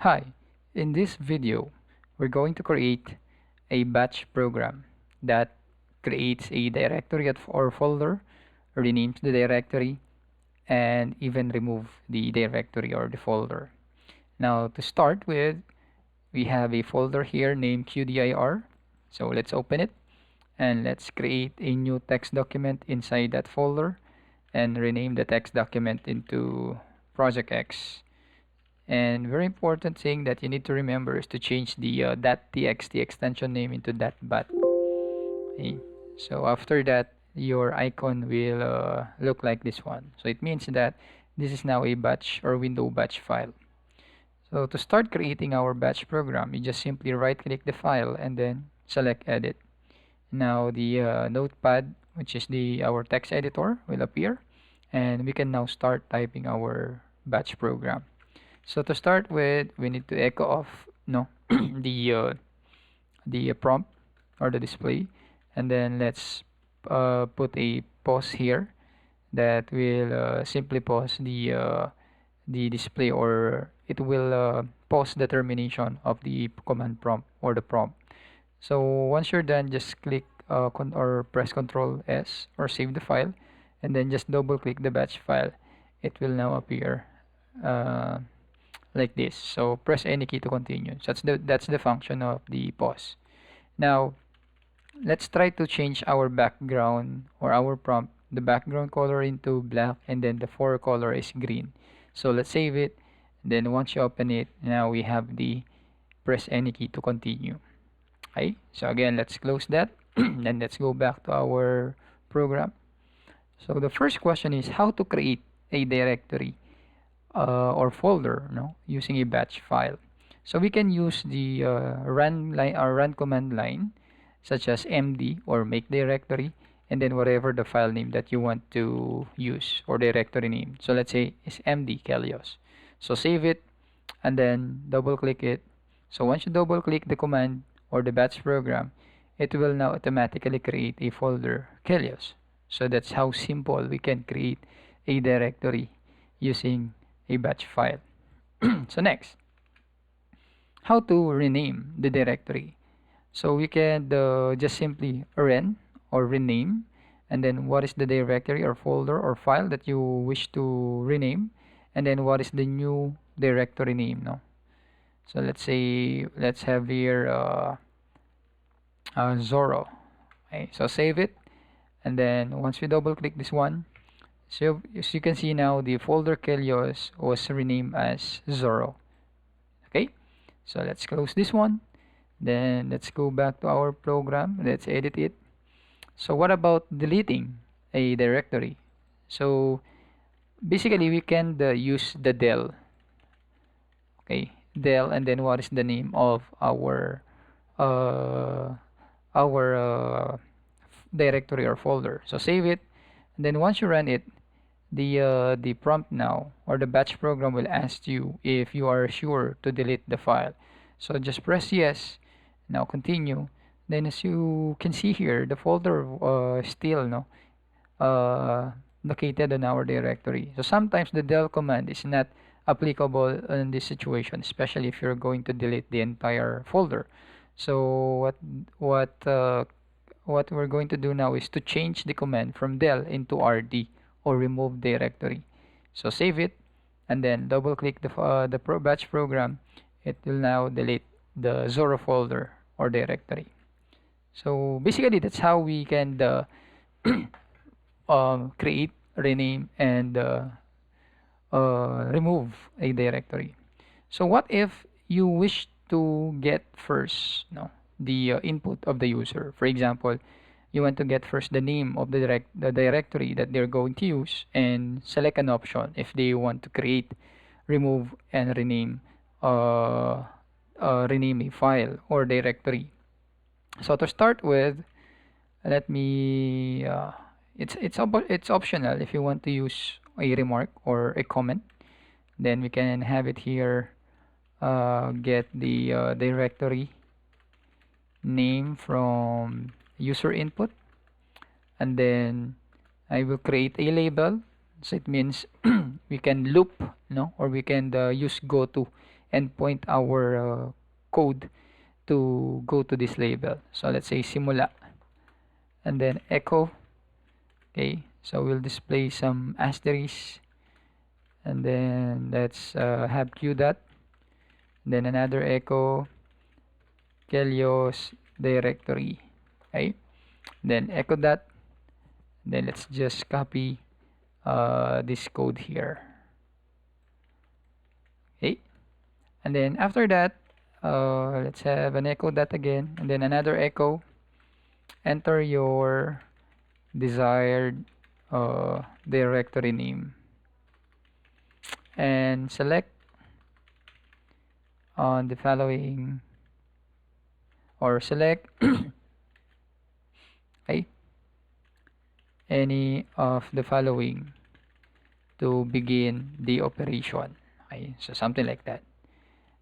Hi, in this video, we're going to create a batch program that creates a directory or folder, renames the directory, and even remove the directory or the folder. Now, to start with, we have a folder here named QDIR. So let's open it and let's create a new text document inside that folder and rename the text document into Project X. And very important thing that you need to remember is to change the .txt extension name into .bat. Okay. So after that, your icon will look like this one. So it means that this is now a batch or window batch file. So to start creating our batch program, you just simply right click the file and then select edit. Now the notepad, which is the our text editor, will appear, and we can now start typing our batch program. So to start with, we need to echo off no the prompt or the display, and then let's put a pause here that will simply pause the display, or it will pause the termination of the command prompt or the prompt. So once you're done, just click or press Ctrl S or save the file, and then just double click the batch file. It will now appear uh, like this. So press any key to continue. So that's the function of the pause. Now let's try to change our background or our prompt, the background color into black, and then the fore color is green. So let's save it. Then once you open it, now we have the press any key to continue. Okay, so again, let's close that. Then let's go back to our program. So the first question is how to create a directory or folder, no, using a batch file. So we can use the run line or run command line, such as md or make directory, and then whatever the file name that you want to use or directory name. So let's say it's md Kelios. So save it and then double click it. So once you double click the command or the batch program, it will now automatically create a folder Kelios. So that's how simple we can create a directory using a batch file. So next, how to rename the directory. So we can just simply ren or rename, and then what is the directory or folder or file that you wish to rename, and then what is the new directory name. No, so let's say let's have here Zorro. Okay, so save it, and then once we double click this one, so as you can see now the folder Kelios was renamed as Zorro. Okay, so let's close this one. Then let's go back to our program. Let's edit it. So what about deleting a directory? So basically we can use the del. Okay, del, and then what is the name of uh, our directory or folder. So save it, and then once you run it, the prompt now or the batch program will ask you if you are sure to delete the file. So just press yes. Now continue. Then as you can see here, the folder still no uh, located in our directory. So sometimes the del command is not applicable in this situation, especially if you're going to delete the entire folder. So what uh, what we're going to do now is to change the command from del into rd or remove directory. So save it and then double click the batch program. It will now delete the Zorro folder or directory. So basically that's how we can create, rename, and remove a directory. So what if you wish to get first the input of the user? For example, you want to get first the name of the directory that they're going to use and select an option if they want to create, remove, and rename a file or directory. So to start with, let me it's optional if you want to use a remark or a comment. Then we can have it here, get the directory name from user input, and then I will create a label. So it means we can loop, no, or we can use go to and point our code to go to this label. So let's say simula, and then echo. Okay, so we'll display some asterisks, and then let's have q dot, then another echo Kelios directory. Okay, then echo dot, then let's just copy this code here. Okay, and then after that, let's have an echo dot again, and then another echo. Enter your desired directory name and select on the following, or select okay, any of the following to begin the operation. Okay, so something like that.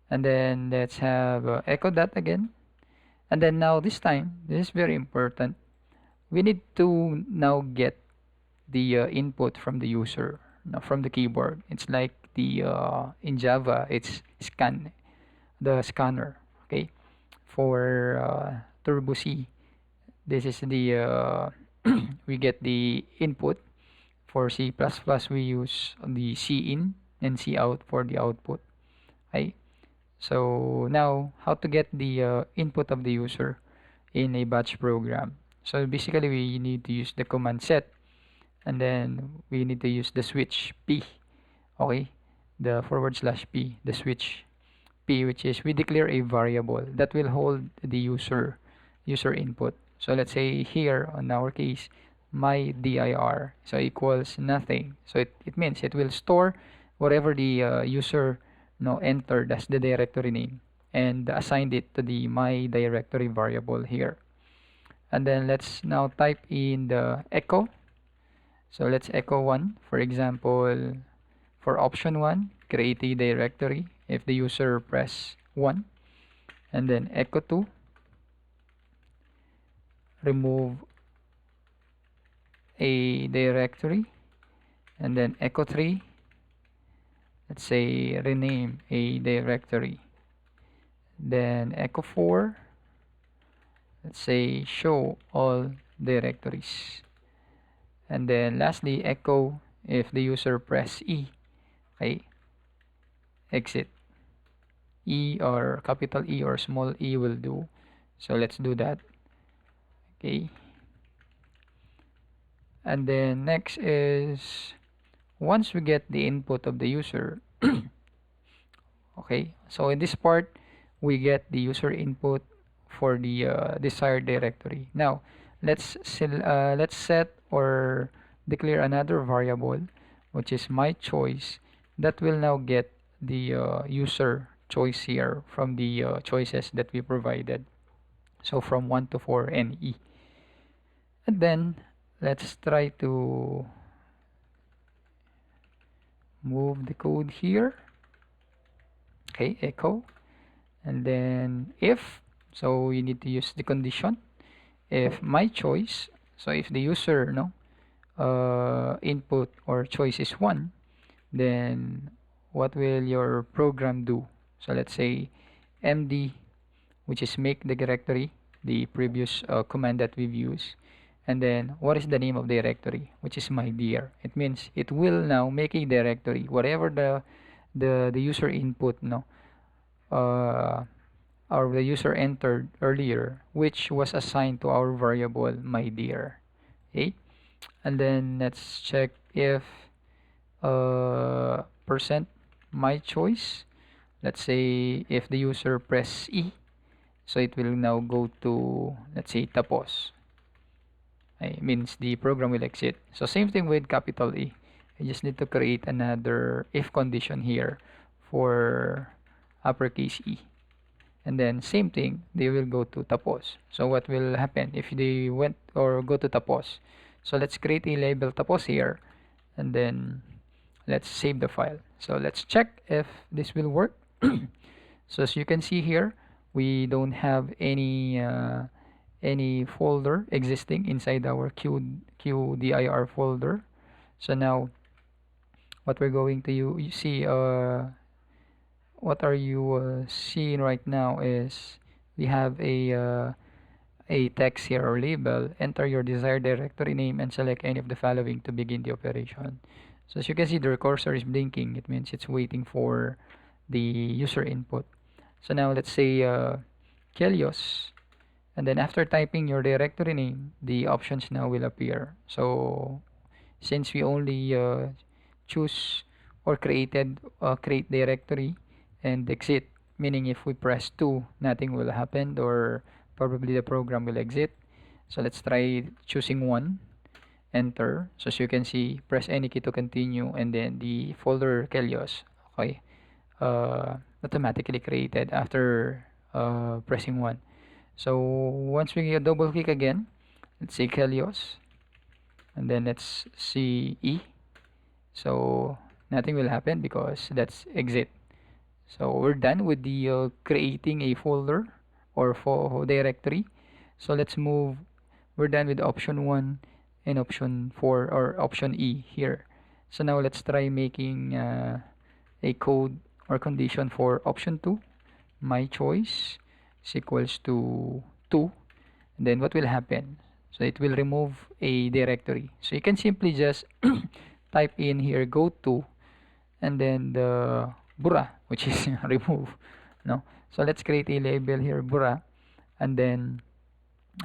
And then let's have echo that again. And then now this time, this is very important. We need to now get the input from the user, from the keyboard. It's like the in Java, it's the scanner. Okay, for Turbo C, this is the we get the input. For C++, we use the C in and C out for the output. Okay, so now how to get the input of the user in a batch program. So basically we need to use the command set, and then we need to use the switch p. Okay, the /p, the switch p, which is we declare a variable that will hold the user input. So let's say here on our case, my dir so equals nothing. So it means it will store whatever the user entered as the directory name and assigned it to the my directory variable here. And then let's now type in the echo. So let's echo 1. For example, for option 1, create a directory if the user press 1. And then echo 2, remove a directory. And then echo 3, let's say rename a directory. Then echo 4, let's say show all directories. And then lastly, echo if the user press E. Okay, exit. E or capital E or small e will do. So let's do that. Okay, and then next is once we get the input of the user. Okay, so in this part we get the user input for the desired directory. Now let's set or declare another variable, which is my choice, that will now get the user choice here from the choices that we provided. So from 1 to 4 and E. And then let's try to move the code here. Okay, echo, and then if, so we need to use the condition. If my choice, so if the user input or choice is 1, then what will your program do? So let's say md, which is make the directory, the previous command that we've used. And then what is the name of the directory, which is my dir. It means it will now make a directory whatever the user input uh, or the user entered earlier, which was assigned to our variable my dir. Okay, and then let's check if percent my choice, let's say if the user press E, so it will now go to, let's say, tapos. It means the program will exit. So same thing with capital E. I just need to create another if condition here for uppercase E. And then same thing, they will go to tapos. So what will happen if they went or go to tapos? So let's create a label tapos here, and then let's save the file. So let's check if this will work. So as you can see here, we don't have any folder existing inside our qdir folder. So now what we're going to see what are you seeing right now is we have a text here or label. Enter your desired directory name and select any of the following to begin the operation. So as you can see, the cursor is blinking. It means it's waiting for the user input. So now let's say Kelios, and then after typing your directory name, the options now will appear. So since we only choose or create directory and exit, meaning if we press 2 nothing will happen, or probably the program will exit. So let's try choosing 1, enter. So as you can see, press any key to continue, and then the folder Kelios, okay, automatically created after pressing 1. So once we double click again, let's say Kelios, and then let's see E. So nothing will happen because that's exit. So we're done with the creating a folder or for directory. So let's move. We're done with option 1 and option 4 or option E here. So now let's try making a code or condition for option 2. My choice is equals to 2. And then what will happen? So it will remove a directory. So you can simply just type in here go to, and then the bura, which is remove. No, so let's create a label here bura, and then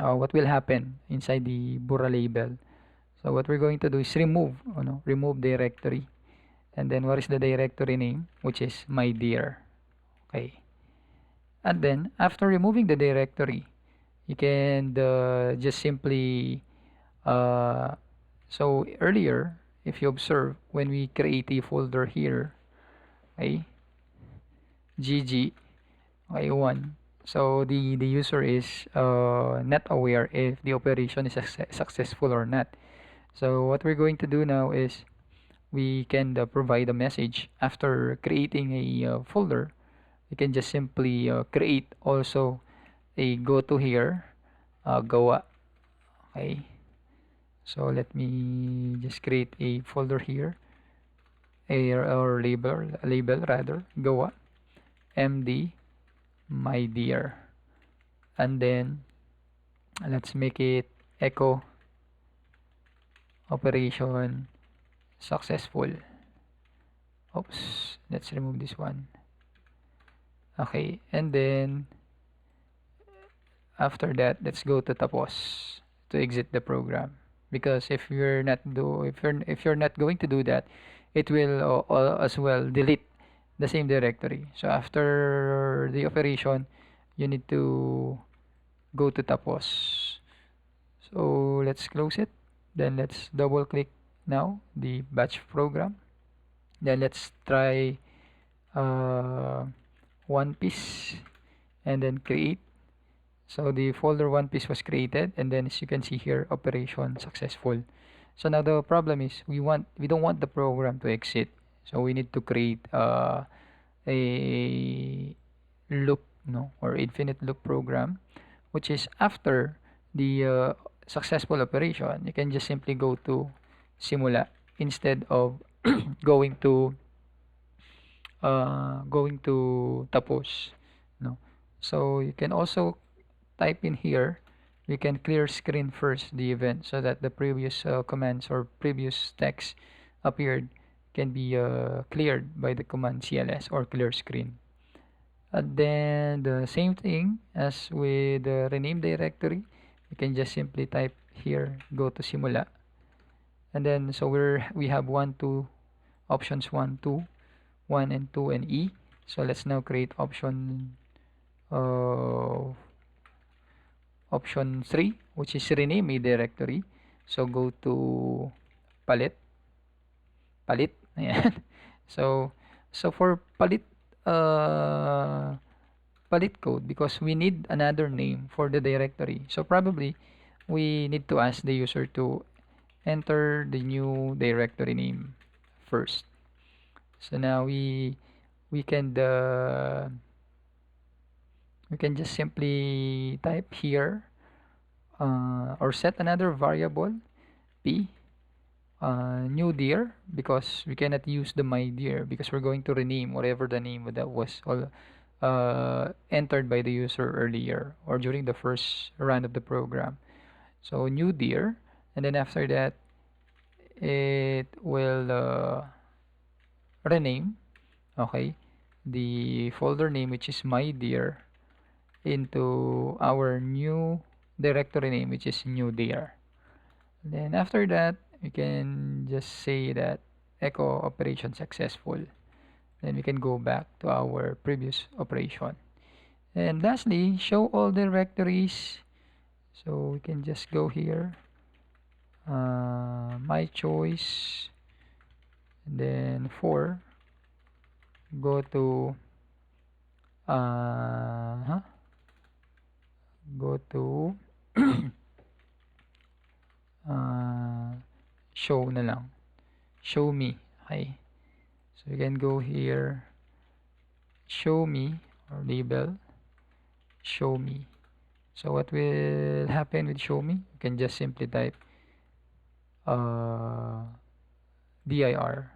what will happen inside the bura label? So what we're going to do is remove, remove directory, and then what is the directory name, which is my dear. Okay, and then after removing the directory, you can just simply so earlier, if you observe, when we create a folder here, okay, gg, okay, 1, so the user is not aware if the operation is successful or not. So what we're going to do now is we can provide a message after creating a folder. You can just simply create also a go to here, goa. Okay, so let me just create a folder here, a or label rather, goa md my dear, and then let's make it echo operation successful. Oops, let's remove this one. Okay, and then after that, let's go to tapos to exit the program. Because if you're not going to do that, it will as well delete the same directory. So after the operation, you need to go to tapos. So let's close it. Then let's double click now the batch program. Then let's try uh, one piece and then create. So the folder one piece was created, and then as you can see here, operation successful. So now the problem is we don't want the program to exit. So we need to create a loop, no, or infinite loop program, which is after the successful operation, you can just simply go to simula instead of going to tapos, no. So you can also type in here, we can clear screen first the event so that the previous commands or previous text appeared can be cleared by the command cls or clear screen. And then the same thing as with the rename directory, you can just simply type here go to simula, and then so we have 1 2 options, 1 2 1 and 2 and e. So let's now create uh, option 3, which is rename a directory. So go to palit. Ayan. So for uh palit code, because we need another name for the directory. So probably we need to ask the user to enter the new directory name first. So now we can just simply type here or set another variable p, new dir, because we cannot use the my dir because we're going to rename whatever the name that was all entered by the user earlier or during the first run of the program. So new dir, and then after that it will rename, okay, the folder name, which is my dir, into our new directory name, which is new dir. Then after that we can just say that echo operation successful. Then we can go back to our previous operation. And lastly, show all directories. So we can just go here, my choice, and then for go to huh? Go to uh, show na lang, show me. Okay, so you can go here, show me, or label show me. So what will happen with show me? You can just simply type uh, dir,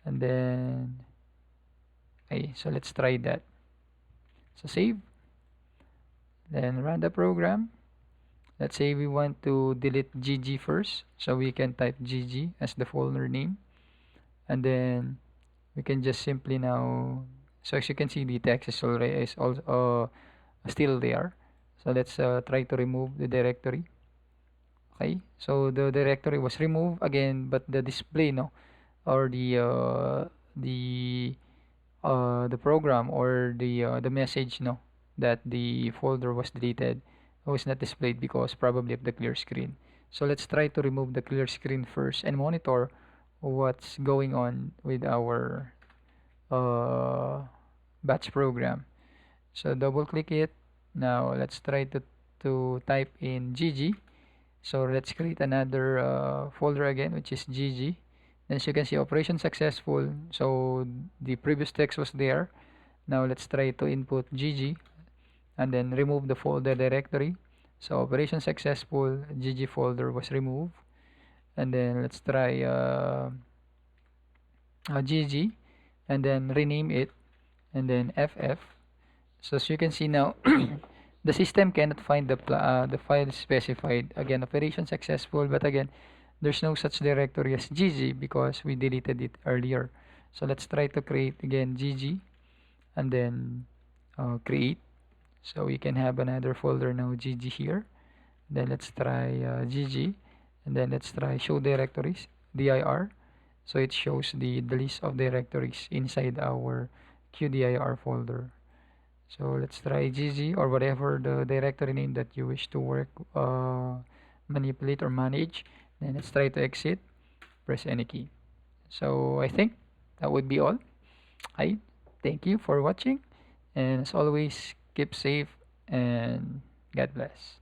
and then okay, so let's try that. So save, then run the program. Let's say we want to delete gg first, so we can type gg as the folder name, and then we can just simply now, so as you can see the text is already is also still there. So let's try to remove the directory. Okay, so the directory was removed again, but the display, no, or the the program or the message, no, that the folder was deleted was not displayed because probably of the clear screen. So let's try to remove the clear screen first and monitor what's going on with our uh, batch program. So double click it. Now let's try to type in gg. So let's create another folder again, which is gg. As you can see, operation successful. So the previous text was there. Now let's try to input gg and then remove the folder directory. So operation successful, gg folder was removed. And then let's try gg and then rename it, and then ff. So as you can see now, the system cannot find the file specified. Again, operation successful, but again, there's no such directory as gg because we deleted it earlier. So let's try to create again gg and then create. So we can have another folder now, gg here. Then let's try gg, and then let's try show directories, dir. So it shows the list of directories inside our qdir folder. So let's try gg or whatever the directory name that you wish to work, manipulate or manage. Then let's try to exit, press any key. So I think that would be all. I thank you for watching, and as always, keep safe and God bless.